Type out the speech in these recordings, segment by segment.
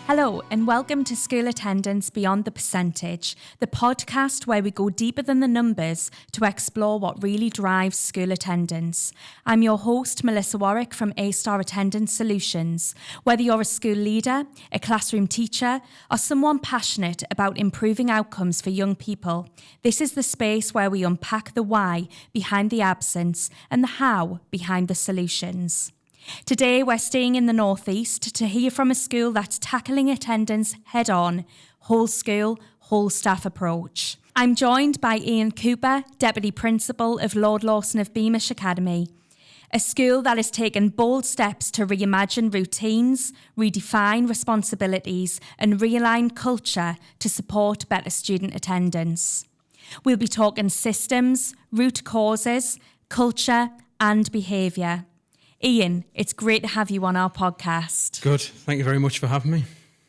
Hello and welcome to School Attendance Beyond the Percentage, the podcast where we go deeper than the numbers to explore what really drives school attendance. I'm your host, Melissa Warwick from A-Star Attendance Solutions. Whether you're a school leader, a classroom teacher, or someone passionate about improving outcomes for young people, this is the space where we unpack the why behind the absence and the how behind the solutions. Today, we're staying in the Northeast to hear from a school that's tackling attendance head-on, whole school, whole staff approach. I'm joined by Ian Cooper, Deputy Principal of Lord Lawson of Beamish Academy, a school that has taken bold steps to reimagine routines, redefine responsibilities and realign culture to support better student attendance. We'll be talking systems, root causes, culture and behaviour. Ian, it's great to have you on our podcast. Good. Thank you very much for having me.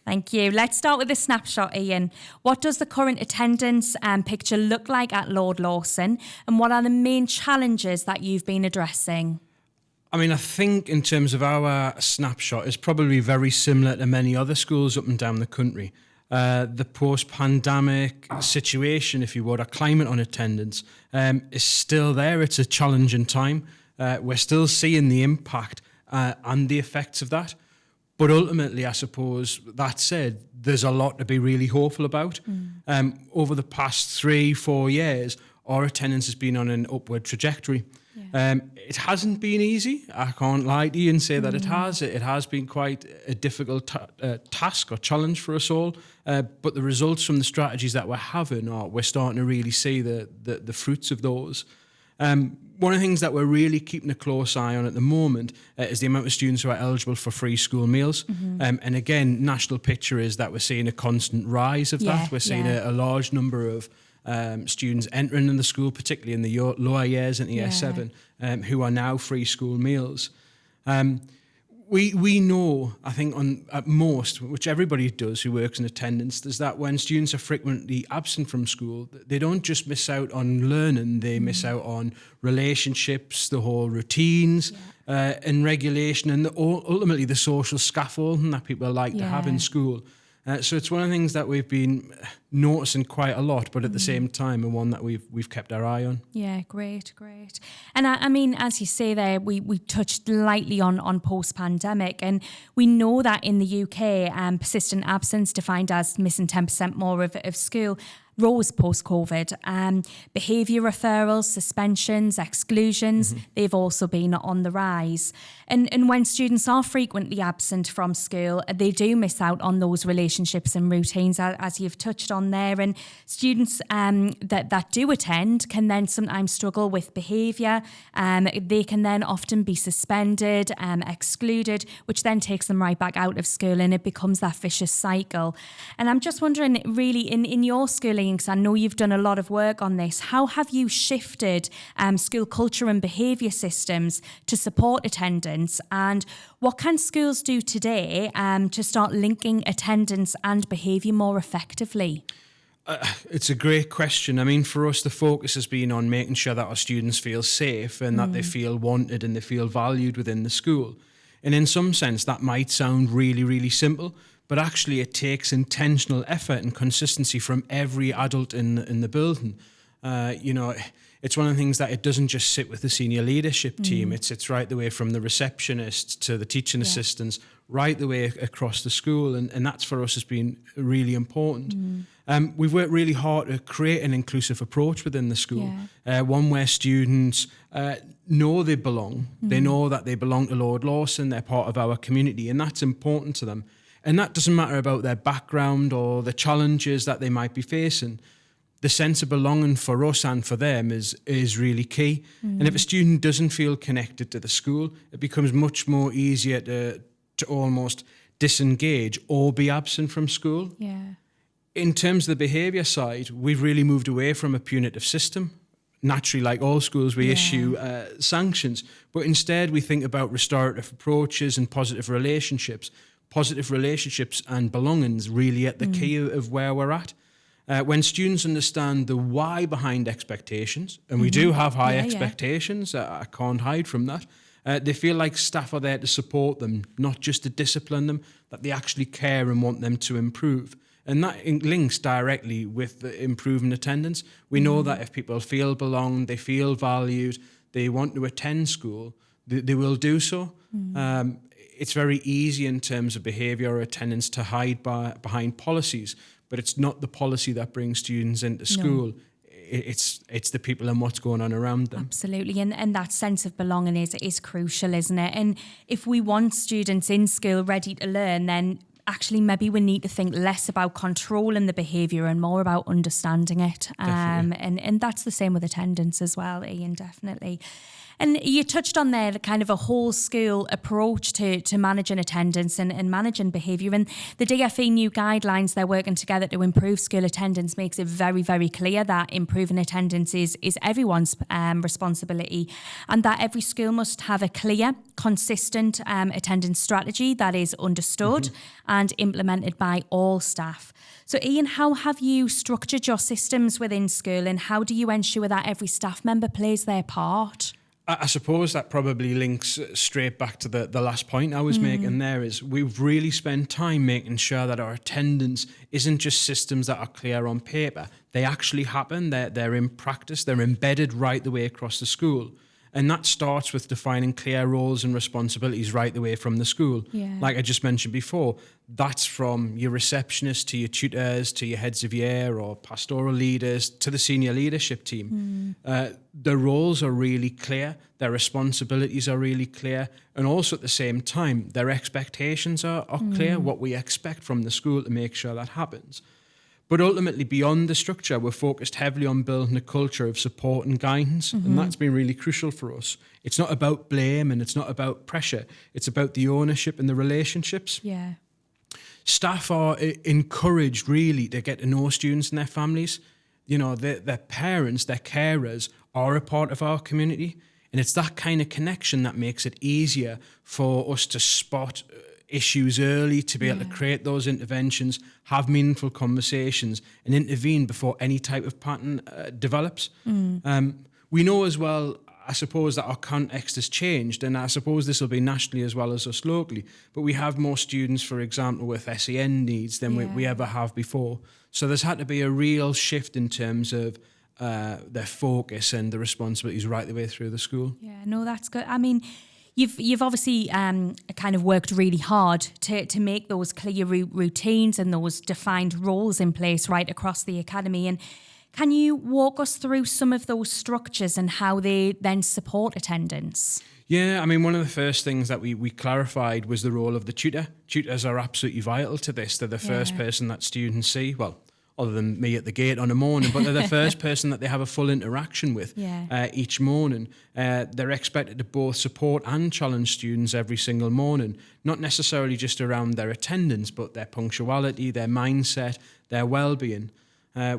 Thank you. Let's start with a snapshot, Ian. What does the current attendance picture look like at Lord Lawson, and what are the main challenges that you've been addressing? I think in terms of our snapshot, it's probably very similar to many other schools up and down the country. The post-pandemic situation, if you would, or climate on attendance is still there. It's a challenging time. We're still seeing the impact and the effects of that. But ultimately, I suppose, that said, there's a lot to be really hopeful about. Over the past 3-4 years, our attendance has been on an upward trajectory. Yeah. It hasn't been easy. I can't lie to you and say that it has. It has been quite a difficult task or challenge for us all. But the results from the strategies that we're having we're starting to really see the fruits of those. One of the things that we're really keeping a close eye on at the moment is the amount of students who are eligible for free school meals. And again, national picture is that we're seeing a constant rise of that. We're seeing a large number of students entering in the school, particularly in the lower years into year 7, who are now free school meals. We know, I think, at most, which everybody does who works in attendance, is that when students are frequently absent from school, they don't just miss out on learning, they miss out on relationships, the whole routines and regulation, and ultimately the social scaffolding that people like to have in school. So it's one of the things that we've been noticing quite a lot, but at the same time, and one that we've kept our eye on. Yeah, great. And I mean, as you say there, we touched lightly on post-pandemic, and we know that in the UK, persistent absence, defined as missing 10% more of school, rose post-COVID. Behaviour referrals, suspensions, exclusions, they've also been on the rise. And when students are frequently absent from school, they do miss out on those relationships and routines, as you've touched on there. And students that do attend can then sometimes struggle with behaviour. They can then often be suspended, excluded, which then takes them right back out of school, and it becomes that vicious cycle. And I'm just wondering, really, in your schooling, because I know you've done a lot of work on this, how have you shifted school culture and behaviour systems to support attendance? And what can schools do today to start linking attendance and behaviour more effectively? It's a great question. For us, the focus has been on making sure that our students feel safe and that they feel wanted and they feel valued within the school. And in some sense, that might sound really, really simple, but actually it takes intentional effort and consistency from every adult in the building. It's one of the things that it doesn't just sit with the senior leadership team. It's right the way from the receptionists to the teaching assistants, right the way across the school. And that's for us has been really important. We've worked really hard to create an inclusive approach within the school, one where students know they belong. They know that they belong to Lord Lawson, they're part of our community, and that's important to them. And that doesn't matter about their background or the challenges that they might be facing. The sense of belonging for us and for them is really key. And if a student doesn't feel connected to the school, it becomes much more easier to almost disengage or be absent from school. In terms of the behaviour side, we've really moved away from a punitive system. Naturally, like all schools, we issue sanctions, but instead we think about restorative approaches and positive relationships. Positive relationships and belongings really at the key of where we're at. When students understand the why behind expectations, and we do have high expectations, I can't hide from that, They feel like staff are there to support them, not just to discipline them, that they actually care and want them to improve. And that links directly with the improving attendance. We know that if people feel belonged, they feel valued, they want to attend school, they will do so. It's very easy in terms of behaviour or attendance to hide behind policies, but it's not the policy that brings students into school. It's the people and what's going on around them. Absolutely, and that sense of belonging is crucial, isn't it? And if we want students in school ready to learn, then actually maybe we need to think less about controlling the behaviour and more about understanding it. And that's the same with attendance as well, Ian, definitely. And you touched on there the kind of a whole school approach to managing attendance and managing behaviour. And the DFE new guidelines, they're working together to improve school attendance, makes it very, very clear that improving attendance is everyone's responsibility, and that every school must have a clear, consistent attendance strategy that is understood and implemented by all staff. So Ian, how have you structured your systems within school, and how do you ensure that every staff member plays their part? I suppose that probably links straight back to the last point I was making there, is we've really spent time making sure that our attendance isn't just systems that are clear on paper. They actually happen, they're in practice, they're embedded right the way across the school. And that starts with defining clear roles and responsibilities right the way from the school. Yeah. Like I just mentioned before, that's from your receptionists to your tutors to your heads of year or pastoral leaders to the senior leadership team. The roles are really clear, their responsibilities are really clear, and also at the same time, their expectations are clear, what we expect from the school to make sure that happens. But ultimately, beyond the structure, we're focused heavily on building a culture of support and guidance, and that's been really crucial for us. It's not about blame and it's not about pressure. It's about the ownership and the relationships. Yeah. Staff are encouraged, really, to get to know students and their families. You know, their parents, their carers are a part of our community, and it's that kind of connection that makes it easier for us to spot issues early, to be able to create those interventions, have meaningful conversations, and intervene before any type of pattern develops. We know as well, I suppose, that our context has changed, and I suppose this will be nationally as well as us locally, but we have more students, for example, with SEN needs than we ever have before. So there's had to be a real shift in terms of their focus and the responsibilities right the way through the school. Yeah, no, that's good. I mean, You've obviously kind of worked really hard to make those clear routines and those defined roles in place right across the academy. And can you walk us through some of those structures and how they then support attendance? Yeah, I mean, one of the first things that we clarified was the role of the tutor. Tutors are absolutely vital to this. They're the first person that students see, well, other than me at the gate on a morning, but they're the first person that they have a full interaction with each morning. They're expected to both support and challenge students every single morning, not necessarily just around their attendance, but their punctuality, their mindset, their well-being.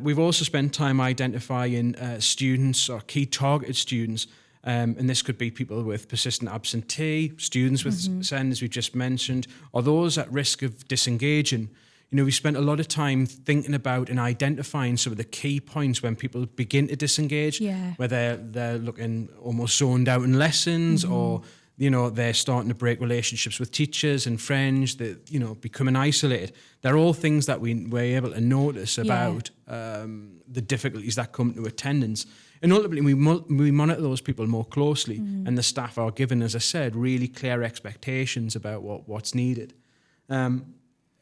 We've also spent time identifying students or key targeted students, and this could be people with persistent absentee, students with SEN, as we just mentioned, or those at risk of disengaging. You know, we spent a lot of time thinking about and identifying some of the key points when people begin to disengage, whether they're looking almost zoned out in lessons or, you know, they're starting to break relationships with teachers and friends, that, you know, becoming isolated. They're all things that we were able to notice about the difficulties that come to attendance. And ultimately, we monitor those people more closely, and the staff are given, as I said, really clear expectations about what's needed.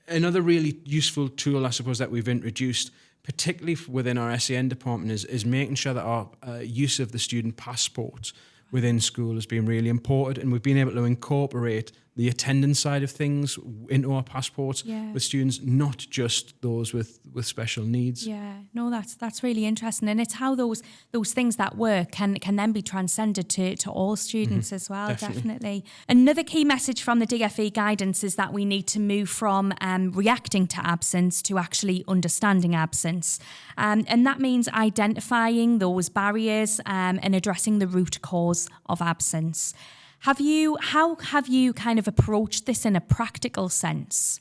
Another really useful tool, I suppose, that we've introduced, particularly within our SEN department, is making sure that our use of the student passports within school has been really important, and we've been able to incorporate the attendance side of things into our passports with students, not just those with special needs. Yeah, no, that's really interesting, and it's how those things that work can then be transcended to all students as well. Definitely. Another key message from the DFE guidance is that we need to move from reacting to absence to actually understanding absence, and that means identifying those barriers and addressing the root cause of absence. How have you kind of approached this in a practical sense?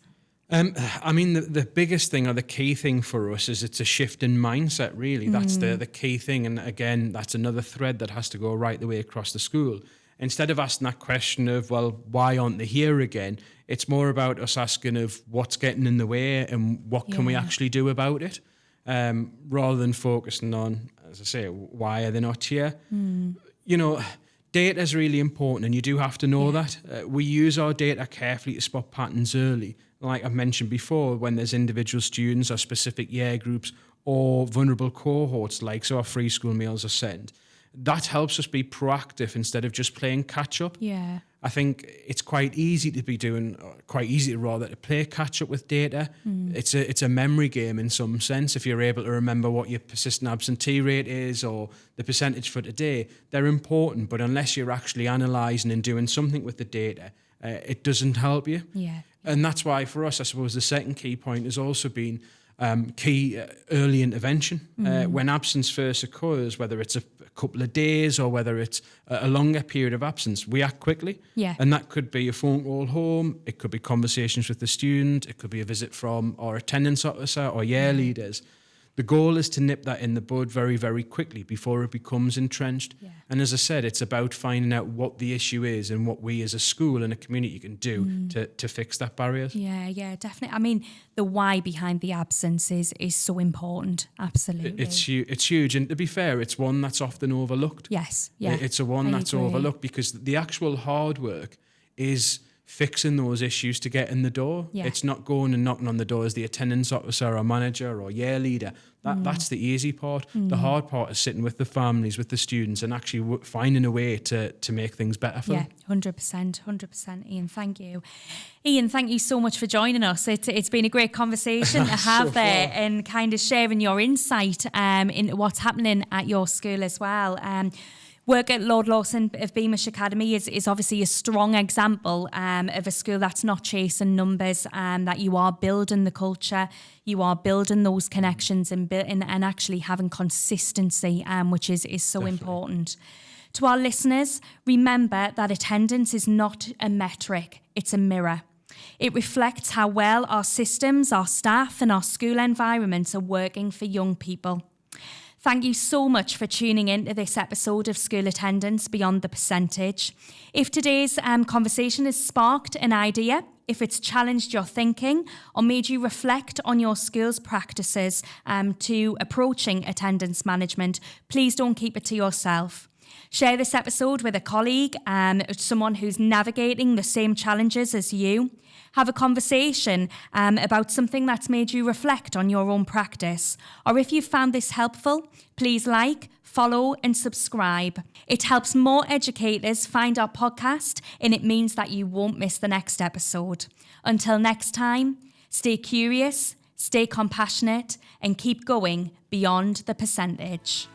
I mean, the biggest thing or the key thing for us is it's a shift in mindset, really. That's the key thing. And again, that's another thread that has to go right the way across the school. instead of asking that question of, well, why aren't they here again? It's more about us asking of what's getting in the way and what can we actually do about it, rather than focusing on, as I say, why are they not here? You know, data is really important, and you do have to know that. We use our data carefully to spot patterns early. Like I've mentioned before, when there's individual students or specific year groups or vulnerable cohorts, like so our free school meals are sent, that helps us be proactive instead of just playing catch up. Yeah. I think it's quite easy to play catch up with data. It's a memory game in some sense. If you're able to remember what your persistent absentee rate is or the percentage for today, they're important. But unless you're actually analysing and doing something with the data, it doesn't help you. Yeah. And that's why for us, I suppose the second key point has also been key early intervention. When absence first occurs, whether it's a couple of days or whether it's a longer period of absence, we act quickly. Yeah. And that could be a phone call home, it could be conversations with the student, it could be a visit from our attendance officer or year leaders. The goal is to nip that in the bud very, very quickly before it becomes entrenched. Yeah. And as I said, it's about finding out what the issue is and what we as a school and a community can do to fix that barrier. Yeah, definitely. I mean, the why behind the absence is so important. Absolutely. It's huge. And to be fair, it's one that's often overlooked. Yes, yeah. It's a one that's overlooked because the actual hard work is fixing those issues to get in the door. Yeah. It's not going and knocking on the door as the attendance officer or manager or year leader. That's the easy part. The hard part is sitting with the families, with the students, and actually finding a way to make things better for them. 100%, Ian. Thank you. Ian, thank you so much for joining us. It's been a great conversation to have there and kind of sharing your insight into what's happening at your school as well. Work at Lord Lawson of Beamish Academy is obviously a strong example of a school that's not chasing numbers, that you are building the culture, you are building those connections and actually having consistency, which is so Definitely. Important. To our listeners, remember that attendance is not a metric, it's a mirror. It reflects how well our systems, our staff and our school environments are working for young people. Thank you so much for tuning in to this episode of School Attendance Beyond the Percentage. If today's conversation has sparked an idea, if it's challenged your thinking or made you reflect on your school's practices to approaching attendance management, please don't keep it to yourself. Share this episode with a colleague, someone who's navigating the same challenges as you. Have a conversation about something that's made you reflect on your own practice. Or if you found this helpful, please like, follow and subscribe. It helps more educators find our podcast and it means that you won't miss the next episode. Until next time, stay curious, stay compassionate and keep going beyond the percentage.